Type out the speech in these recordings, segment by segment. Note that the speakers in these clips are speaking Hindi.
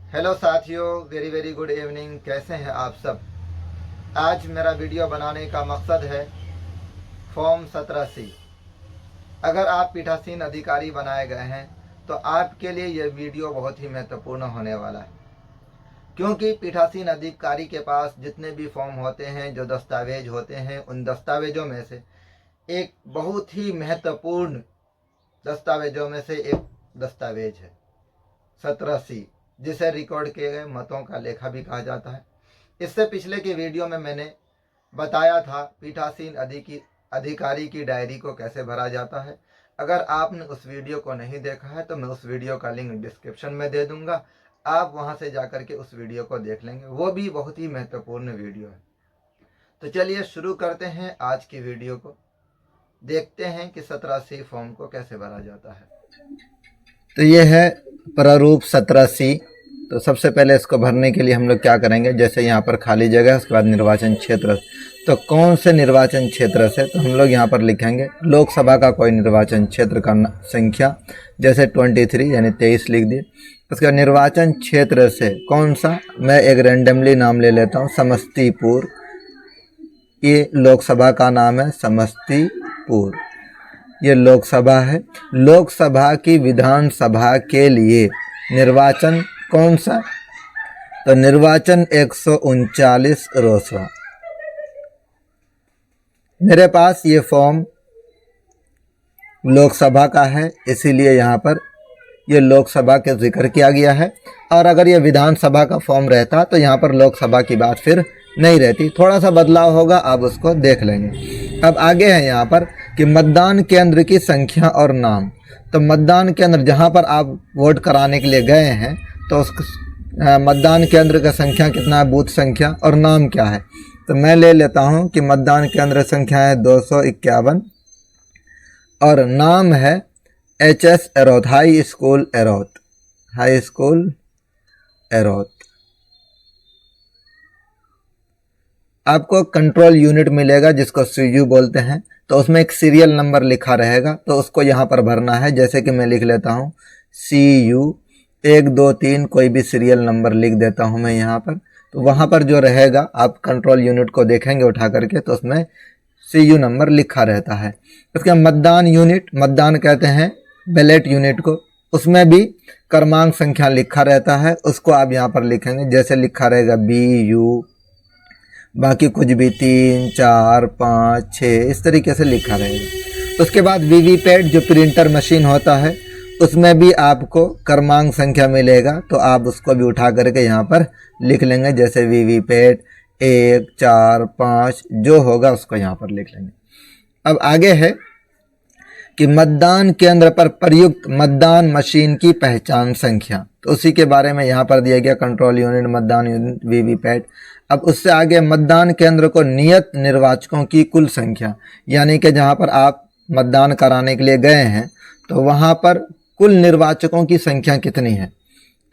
हेलो साथियों, वेरी वेरी गुड इवनिंग। कैसे हैं आप सब। आज मेरा वीडियो बनाने का मकसद है फॉर्म 17C। अगर आप पीठासीन अधिकारी बनाए गए हैं तो आपके लिए यह वीडियो बहुत ही महत्वपूर्ण होने वाला है, क्योंकि पीठासीन अधिकारी के पास जितने भी फॉर्म होते हैं, जो दस्तावेज होते हैं, उन दस्तावेजों में से एक बहुत ही महत्वपूर्ण दस्तावेजों में से एक दस्तावेज है 17C, जिसे रिकॉर्ड किए गए मतों का लेखा भी कहा जाता है। इससे पिछले की वीडियो में मैंने बताया था पीठासीन अधिकारी की डायरी को कैसे भरा जाता है। अगर आपने उस वीडियो को नहीं देखा है तो मैं उस वीडियो का लिंक डिस्क्रिप्शन में दे दूंगा, आप वहां से जाकर के उस वीडियो को देख लेंगे। वो भी बहुत ही महत्वपूर्ण वीडियो है। तो चलिए शुरू करते हैं आज की वीडियो को। देखते हैं कि 17C फॉर्म को कैसे भरा जाता है। तो ये है प्रारूप 17C। तो सबसे पहले इसको भरने के लिए हम लोग क्या करेंगे, जैसे यहाँ पर खाली जगह है, उसके बाद निर्वाचन क्षेत्र। तो कौन से निर्वाचन क्षेत्र से, तो हम लोग यहाँ पर लिखेंगे लोकसभा का कोई निर्वाचन क्षेत्र का संख्या, जैसे 23 यानी 23 लिख दिए। उसका निर्वाचन क्षेत्र से कौन सा, मैं एक रेंडमली नाम ले लेता हूँ, समस्तीपुर। ये लोकसभा का नाम है समस्तीपुर, ये लोकसभा है। लोकसभा की विधानसभा के लिए निर्वाचन कौन सा, तो निर्वाचन 139 रोसड़ा। मेरे पास ये फॉर्म लोकसभा का है, इसीलिए यहाँ पर ये लोकसभा के जिक्र किया गया है। और अगर ये विधानसभा का फॉर्म रहता तो यहाँ पर लोकसभा की बात फिर नहीं रहती। थोड़ा सा बदलाव होगा, आप उसको देख लेंगे। अब आगे है यहाँ पर कि मतदान केंद्र की संख्या और नाम। तो मतदान केंद्र जहाँ पर आप वोट कराने के लिए गए हैं, तो उस मतदान केंद्र का संख्या कितना है, बूथ संख्या, और नाम क्या है। तो मैं ले लेता हूँ कि मतदान केंद्र संख्या है 251 और नाम है HS एरोथ, हाई स्कूल एरोथ, हाई स्कूल एरोथ। आपको कंट्रोल यूनिट मिलेगा जिसको CU बोलते हैं। तो उसमें एक सीरियल नंबर लिखा रहेगा, तो उसको यहाँ पर भरना है। जैसे कि मैं लिख लेता हूँ CU 1 2 3, कोई भी सीरियल नंबर लिख देता हूँ मैं यहाँ पर। तो वहाँ पर जो रहेगा, आप कंट्रोल यूनिट को देखेंगे उठा करके, तो उसमें CU नंबर लिखा रहता है। उसके मतदान यूनिट, मतदान कहते हैं बैलेट यूनिट को, उसमें भी क्रमांक संख्या लिखा रहता है, उसको आप यहाँ पर लिखेंगे। जैसे लिखा रहेगा BU, बाकी कुछ भी 3 4 5 6 इस तरीके से लिखा रहेगा। उसके बाद वीवीपैट जो प्रिंटर मशीन होता है, उसमें भी आपको क्रमांक संख्या मिलेगा, तो आप उसको भी उठा करके यहाँ पर लिख लेंगे। जैसे वीवीपैट 1 4 5 जो होगा उसको यहाँ पर लिख लेंगे। अब आगे है कि मतदान केंद्र पर प्रयुक्त मतदान मशीन की पहचान संख्या। तो उसी के बारे में यहाँ पर दिया गया, कंट्रोल यूनिट, मतदान यूनिट, वीवीपैट। अब उससे आगे मतदान केंद्र को नियत निर्वाचकों की कुल संख्या, यानी कि जहाँ पर आप मतदान कराने के लिए गए हैं तो वहाँ पर कुल निर्वाचकों की संख्या कितनी है।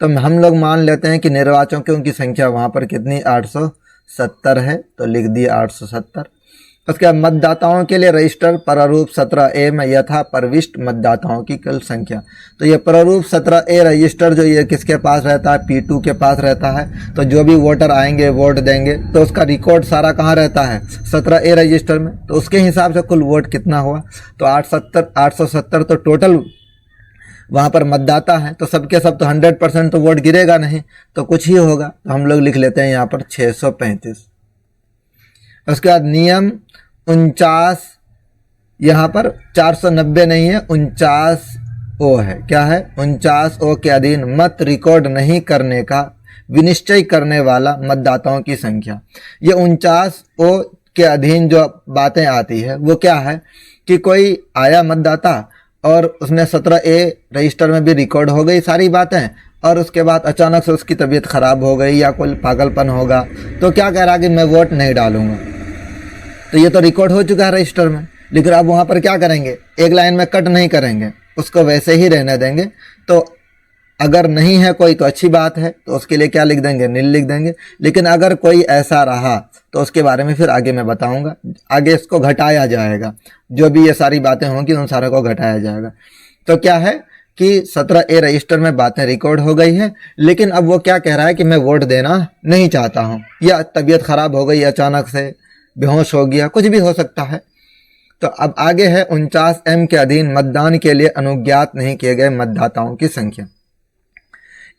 तो हम लोग मान लेते हैं कि निर्वाचकों की संख्या वहाँ पर कितनी, 870 है, तो लिख दिए 870। उसके बाद मतदाताओं के लिए रजिस्टर प्रारूप 17A में यथा प्रविष्ट मतदाताओं की कुल संख्या। तो ये प्रारूप 17A रजिस्टर जो ये किसके पास रहता है, P2 के पास रहता है। तो जो भी वोटर आएंगे वोट देंगे तो उसका रिकॉर्ड सारा कहाँ रहता है, 17A रजिस्टर में। तो उसके हिसाब से कुल वोट कितना हुआ, तो 870 तो टोटल वहाँ पर मतदाता है, तो सबके सब तो 100% तो वोट गिरेगा नहीं, तो कुछ ही होगा। तो हम लोग लिख लेते हैं यहाँ पर 635। उसके बाद नियम 49, यहाँ पर 490 नहीं है, 49O है। क्या है, 49O के अधीन मत रिकॉर्ड नहीं करने का विनिश्चय करने वाला मतदाताओं की संख्या। ये 49O के अधीन जो बातें आती है वो क्या है कि कोई आया मतदाता और उसने 17A रजिस्टर में भी रिकॉर्ड हो गई सारी बातें, और उसके बाद अचानक से उसकी तबीयत खराब हो गई या कोई पागलपन होगा, तो क्या कह रहा कि मैं वोट नहीं डालूंगा। तो ये तो रिकॉर्ड हो चुका है रजिस्टर में, लेकिन अब वहाँ पर क्या करेंगे, एक लाइन में कट नहीं करेंगे, उसको वैसे ही रहने देंगे। तो अगर नहीं है कोई तो अच्छी बात है, तो उसके लिए क्या लिख देंगे, नील लिख देंगे। लेकिन अगर कोई ऐसा रहा तो उसके बारे में फिर आगे मैं बताऊंगा। आगे इसको घटाया जाएगा, जो भी ये सारी बातें होंगी उन सारों को घटाया जाएगा। तो क्या है, कि 17A रजिस्टर में बातें रिकॉर्ड हो गई है, लेकिन अब वो क्या कह रहा है कि मैं वोट देना नहीं चाहता हूँ, या तबीयत खराब हो गई, अचानक से बेहोश हो गया, कुछ भी हो सकता है। तो अब आगे है 49M के अधीन मतदान के लिए अनुज्ञात नहीं किए गए मतदाताओं की संख्या।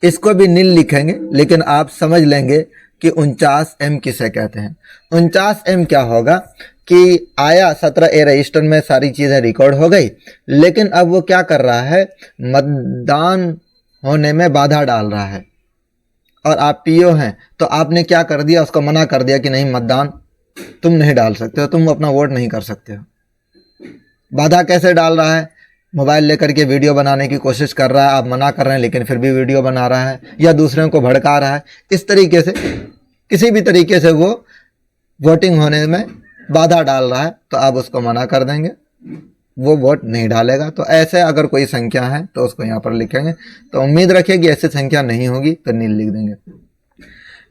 इसको भी नील लिखेंगे, लेकिन आप समझ लेंगे कि 49M किसे कहते हैं। 49M क्या होगा कि आया 17A रजिस्टर में सारी चीज़ें रिकॉर्ड हो गई, लेकिन अब वो क्या कर रहा है, मतदान होने में बाधा डाल रहा है। और आप पीओ हैं तो आपने क्या कर दिया, उसको मना कर दिया कि नहीं, मतदान तुम नहीं डाल सकते हो, तुम अपना वोट नहीं कर सकते हो। बाधा कैसे डाल रहा है, मोबाइल लेकर के वीडियो बनाने की कोशिश कर रहा है, आप मना कर रहे हैं लेकिन फिर भी वीडियो बना रहा है, या दूसरों को भड़का रहा है। इस तरीके से किसी भी तरीके से वो वोटिंग होने में बाधा डाल रहा है, तो आप उसको मना कर देंगे, वो वोट नहीं डालेगा। तो ऐसे अगर कोई संख्या है तो उसको यहाँ पर लिखेंगे। तो उम्मीद रखिए कि ऐसी संख्या नहीं होगी, तो नील लिख देंगे।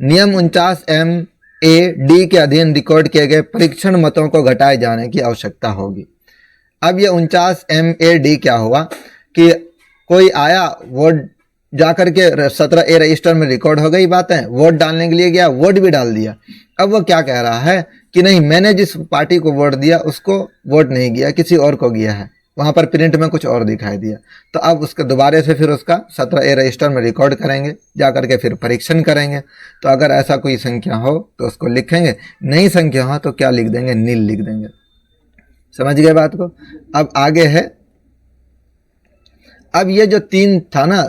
नियम 49MA-D के अधीन रिकॉर्ड किए गए परीक्षण मतों को घटाए जाने की आवश्यकता होगी। अब ये 49MA-D क्या हुआ कि कोई आया, वोट जाकर के 17A रजिस्टर में रिकॉर्ड हो गई बातें, वोट डालने के लिए गया, वोट भी डाल दिया। अब वो क्या कह रहा है कि नहीं, मैंने जिस पार्टी को वोट दिया उसको वोट नहीं गया, किसी और को गया है, वहां पर प्रिंट में कुछ और दिखाई दिया। तो अब उसके दोबारे से फिर उसका 17A रजिस्टर में रिकॉर्ड करेंगे, जाकर के फिर परीक्षण करेंगे। तो अगर ऐसा कोई संख्या हो तो उसको लिखेंगे, नई संख्या हो तो क्या लिख देंगे, नील लिख देंगे। समझ गए बात को। अब आगे है, अब ये जो 3 था ना,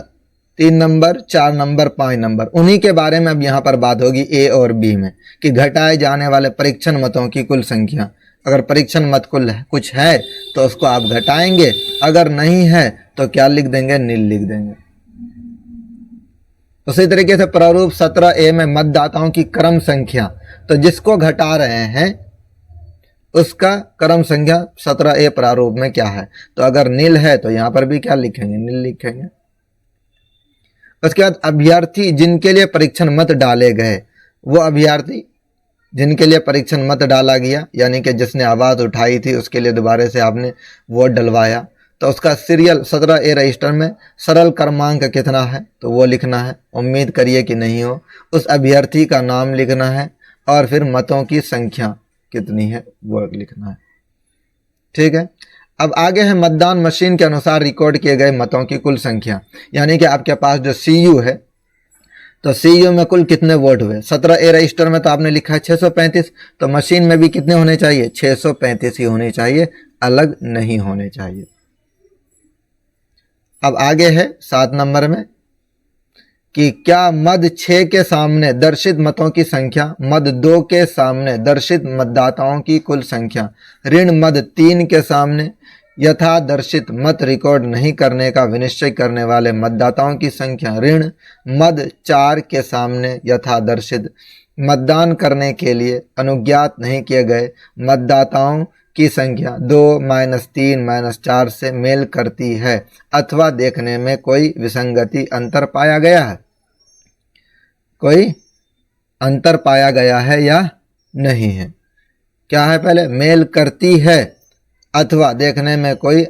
3 नंबर, 4 नंबर, 5 नंबर, उन्हीं के बारे में अब यहाँ पर बात होगी ए और बी में, कि घटाए जाने वाले परीक्षण मतों की कुल संख्या। अगर परीक्षण मत कुल कुछ है तो उसको आप घटाएंगे, अगर नहीं है तो क्या लिख देंगे, नील लिख देंगे। उसी तरीके से प्रारूप 17A में मतदाताओं की क्रम संख्या, तो जिसको घटा रहे हैं उसका क्रम संख्या 17A प्रारूप में क्या है, तो अगर नील है तो यहां पर भी क्या लिखेंगे, नील लिखेंगे। उसके बाद अभ्यर्थी जिनके लिए परीक्षण मत डाले गए, वो अभ्यर्थी जिनके लिए परीक्षण मत डाला गया, यानी कि जिसने आवाज़ उठाई थी उसके लिए दोबारा से आपने वोट डलवाया, तो उसका सीरियल 17A रजिस्टर में सरल क्रमांक कितना है तो वो लिखना है। उम्मीद करिए कि नहीं हो। उस अभ्यर्थी का नाम लिखना है और फिर मतों की संख्या कितनी है वो लिखना है। ठीक है। अब आगे है मतदान मशीन के अनुसार रिकॉर्ड किए गए मतों की कुल संख्या, यानी कि आपके पास जो CU है, तो CU में कुल कितने वोट हुए। 17A रजिस्टर में तो आपने लिखा है 635, तो मशीन में भी कितने होने चाहिए, 635 ही होने चाहिए, अलग नहीं होने चाहिए। अब आगे है 7 नंबर में कि क्या मद 6 के सामने दर्शित मतों की संख्या मद 2 के सामने दर्शित मतदाताओं की कुल संख्या ऋण मद 3 के सामने यथा दर्शित मत रिकॉर्ड नहीं करने का विनिश्चय करने वाले मतदाताओं की संख्या ऋण मद 4 के सामने यथा दर्शित मतदान करने के लिए अनुज्ञात नहीं किए गए मतदाताओं की संख्या 2 -3 -4 से मेल करती है अथवा देखने में कोई विसंगति अंतर पाया गया है, कोई अंतर पाया गया है या नहीं है। क्या है, पहले मेल करती है अथवा देखने में कोई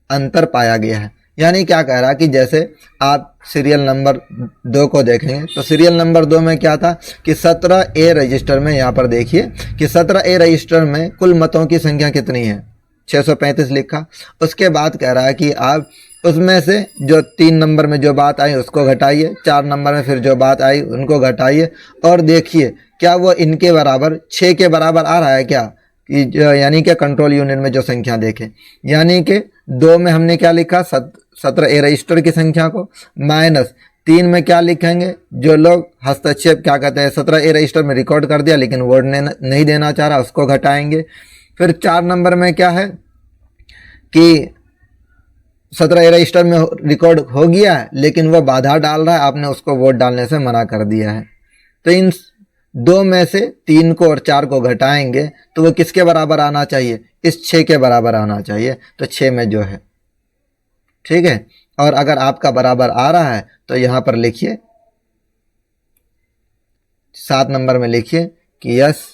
अंतर पाया गया है। यानी क्या कह रहा है कि जैसे आप सीरियल नंबर 2 को देखेंगे तो सीरियल नंबर 2 में क्या था कि 17A रजिस्टर में, यहाँ पर देखिए कि 17A रजिस्टर में कुल मतों की संख्या कितनी है, 635 लिखा। उसके बाद कह रहा है कि आप उसमें से जो 3 नंबर में जो बात आई उसको घटाइए, 4 नंबर में फिर जो बात आई उनको घटाइए और देखिए क्या वो इनके बराबर 6 के बराबर आ रहा है क्या, कि यानी कि कंट्रोल यूनिट में जो संख्या देखें, यानी कि 2 में हमने क्या लिखा 17A रजिस्टर की संख्या को, -3 में क्या लिखेंगे, जो लोग हस्तक्षेप क्या कहते हैं 17A रजिस्टर में रिकॉर्ड कर दिया लेकिन वोट नहीं देना चाह रहा उसको घटाएंगे। फिर 4 नंबर में क्या है कि 17A रजिस्टर में रिकॉर्ड हो गया है लेकिन वह बाधा डाल रहा है, आपने उसको वोट डालने से मना कर दिया है। तो इन 2 में से 3 को और 4 को घटाएंगे तो वो किसके बराबर आना चाहिए, इस 6 के बराबर आना चाहिए। तो 6 में जो है, ठीक है। और अगर आपका बराबर आ रहा है तो यहां पर लिखिए 7 नंबर में लिखिए कि यस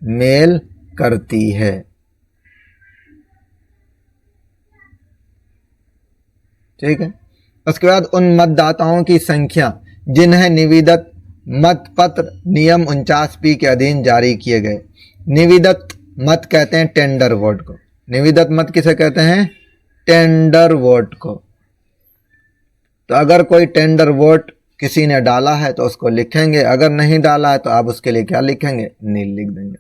मेल करती है। ठीक है। उसके बाद उन मतदाताओं की संख्या जिन्हें निविदत मतपत्र नियम 49P के अधीन जारी किए गए। निविदत मत कहते हैं टेंडर वोट को। निविदत मत किसे कहते हैं? टेंडर वोट को। तो अगर कोई टेंडर वोट किसी ने डाला है तो उसको लिखेंगे, अगर नहीं डाला है तो आप उसके लिए क्या लिखेंगे? नील लिख देंगे।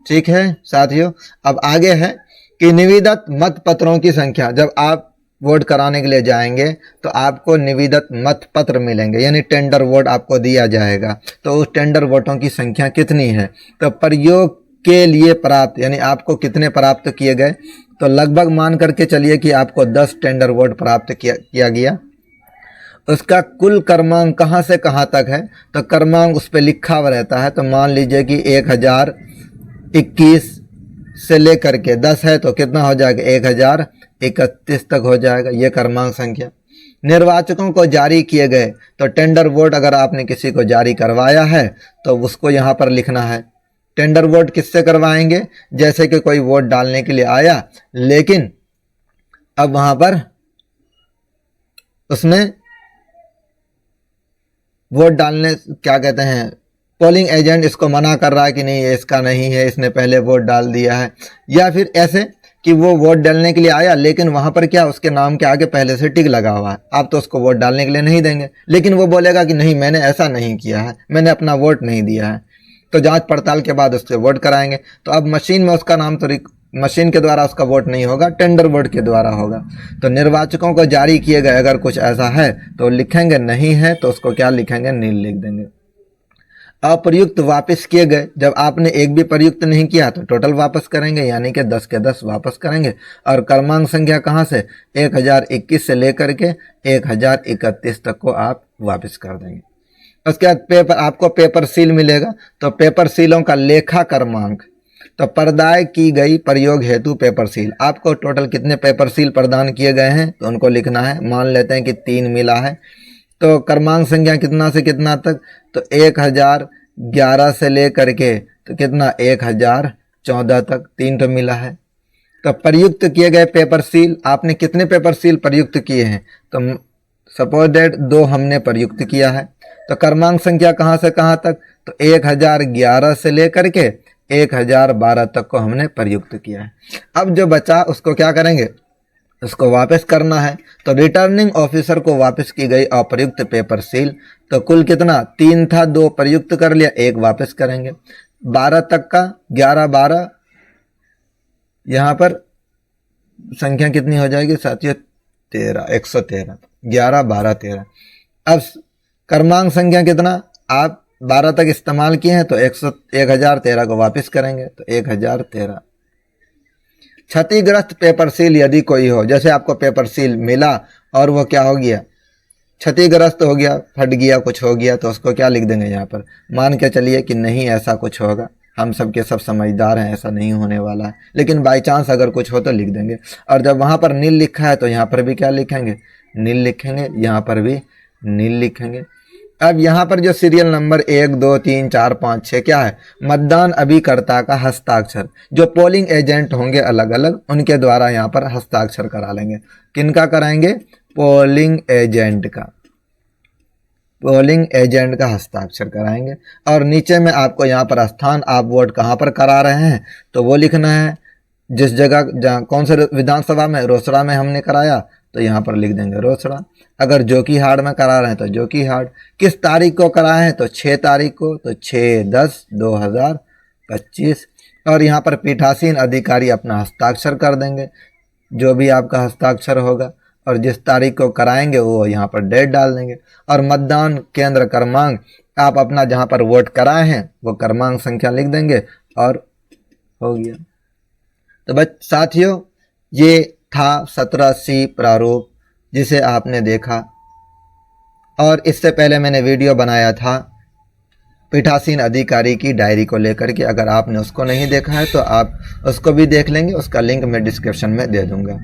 ठीक है साथियों। अब आगे है कि निविदत मत पत्रों की संख्या। जब आप वोट कराने के लिए जाएंगे तो आपको निविदत मत पत्र मिलेंगे, यानी टेंडर वोट आपको दिया जाएगा। तो उस टेंडर वोटों की संख्या कितनी है? तो प्रयोग के लिए प्राप्त, यानी आपको कितने प्राप्त किए गए, तो लगभग मान करके चलिए कि आपको 10 टेंडर वोट प्राप्त किया गया। उसका कुल क्रमांक कहाँ से कहाँ तक है? तो क्रमांक उस पर लिखा हुआ रहता है। तो मान लीजिए कि 1021 से लेकर के 10 है तो कितना हो जाएगा? 1031 तक हो जाएगा। ये क्रमांक संख्या। निर्वाचकों को जारी किए गए, तो टेंडर वोट अगर आपने किसी को जारी करवाया है तो उसको यहाँ पर लिखना है। टेंडर वोट किससे करवाएंगे? जैसे कि कोई वोट डालने के लिए आया, लेकिन अब वहां पर उसने वोट डालने, क्या कहते हैं, पोलिंग एजेंट इसको मना कर रहा है कि नहीं ये इसका नहीं है, इसने पहले वोट डाल दिया है। या फिर ऐसे कि वो वोट डालने के लिए आया लेकिन वहां पर क्या उसके नाम के आगे पहले से टिक लगा हुआ है, आप तो उसको वोट डालने के लिए नहीं देंगे। लेकिन वो बोलेगा कि नहीं मैंने ऐसा नहीं किया है, मैंने अपना वोट नहीं दिया है। तो जांच पड़ताल के बाद उससे वोट कराएंगे। तो अब मशीन में उसका नाम तो मशीन के द्वारा उसका वोट नहीं होगा, टेंडर वोट के द्वारा होगा। तो निर्वाचकों को जारी किए गए अगर कुछ ऐसा है तो लिखेंगे, नहीं है तो उसको क्या लिखेंगे? नील लिख देंगे। अप्रयुक्त वापस किए गए, जब आपने एक भी प्रयुक्त नहीं किया तो टोटल वापस करेंगे, यानी कि 10 के 10 वापस करेंगे। और क्रमांक संख्या कहाँ से? 1021 से लेकर के 1031 तक को आप वापस कर देंगे। उसके बाद पेपर, आपको पेपर सील मिलेगा। तो पेपर सीलों का लेखा क्रमांक, तो प्रदाय की गई प्रयोग हेतु पेपर सील, आपको टोटल कितने पेपर सील प्रदान किए गए हैं तो उनको लिखना है। मान लेते हैं कि 3 मिला है, तो क्रमांक संख्या कितना से कितना तक? तो 1011 से लेकर के तो कितना? 1014 तक, 3 तो मिला है। तो प्रयुक्त किए गए पेपर सील, आपने कितने पेपर सील प्रयुक्त किए हैं? तो सपोज दैट 2 हमने प्रयुक्त किया है। तो क्रमांक संख्या कहाँ से कहाँ तक? तो 1011 से लेकर के 1012 तक को हमने प्रयुक्त किया है। अब जो बचा उसको क्या करेंगे? उसको वापस करना है। तो रिटर्निंग ऑफिसर को वापस की गई अप्रयुक्त पेपर सील, तो कुल कितना? 3 था, 2 प्रयुक्त कर लिया, 1 वापस करेंगे। 12 तक का 11 12, यहाँ पर संख्या कितनी हो जाएगी साथियों? 13, 113, 11 12 13। अब क्रमांक संख्या कितना? आप 12 तक इस्तेमाल किए हैं तो 1013 को वापस करेंगे, तो 1013। क्षतिग्रस्त पेपर सील यदि कोई हो, जैसे आपको पेपर सील मिला और वो क्या हो गया? क्षतिग्रस्त हो गया, फट गया, कुछ हो गया, तो उसको क्या लिख देंगे? यहाँ पर मान के चलिए कि नहीं ऐसा कुछ होगा, हम सब के सब समझदार हैं, ऐसा नहीं होने वाला है, लेकिन बाई चांस अगर कुछ हो तो लिख देंगे। और जब वहाँ पर नील लिखा है तो यहाँ पर भी क्या लिखेंगे? नील लिखेंगे, यहाँ पर भी नील लिखेंगे। अब यहाँ पर जो सीरियल नंबर 1 2 3 4 5 6 क्या है? मतदान अभिकर्ता का हस्ताक्षर। जो पोलिंग एजेंट होंगे अलग अलग, उनके द्वारा यहाँ पर हस्ताक्षर करा लेंगे। किनका कराएंगे? पोलिंग एजेंट का। पोलिंग एजेंट का हस्ताक्षर कराएंगे। और नीचे में आपको यहाँ पर स्थान, आप वोट कहाँ पर करा रहे हैं तो वो लिखना है। जिस जगह, जहाँ कौन से विधानसभा में? रोसड़ा में हमने कराया तो यहाँ पर लिख देंगे रोसड़ा। अगर जोकीहाट में करा रहे हैं तो जोकीहाट। किस तारीख को कराए हैं? तो 6 तारीख को, तो 6/10/2025। और यहाँ पर पीठासीन अधिकारी अपना हस्ताक्षर कर देंगे, जो भी आपका हस्ताक्षर होगा, और जिस तारीख को कराएंगे वो यहाँ पर डेट डाल देंगे। और मतदान केंद्र क्रमांक, आप अपना जहाँ पर वोट कराए हैं वो क्रमांक संख्या लिख देंगे और हो गया। तो बस साथियों, ये था 17C प्रारूप जिसे आपने देखा। और इससे पहले मैंने वीडियो बनाया था पीठासीन अधिकारी की डायरी को लेकर के, अगर आपने उसको नहीं देखा है तो आप उसको भी देख लेंगे, उसका लिंक मैं डिस्क्रिप्शन में दे दूंगा।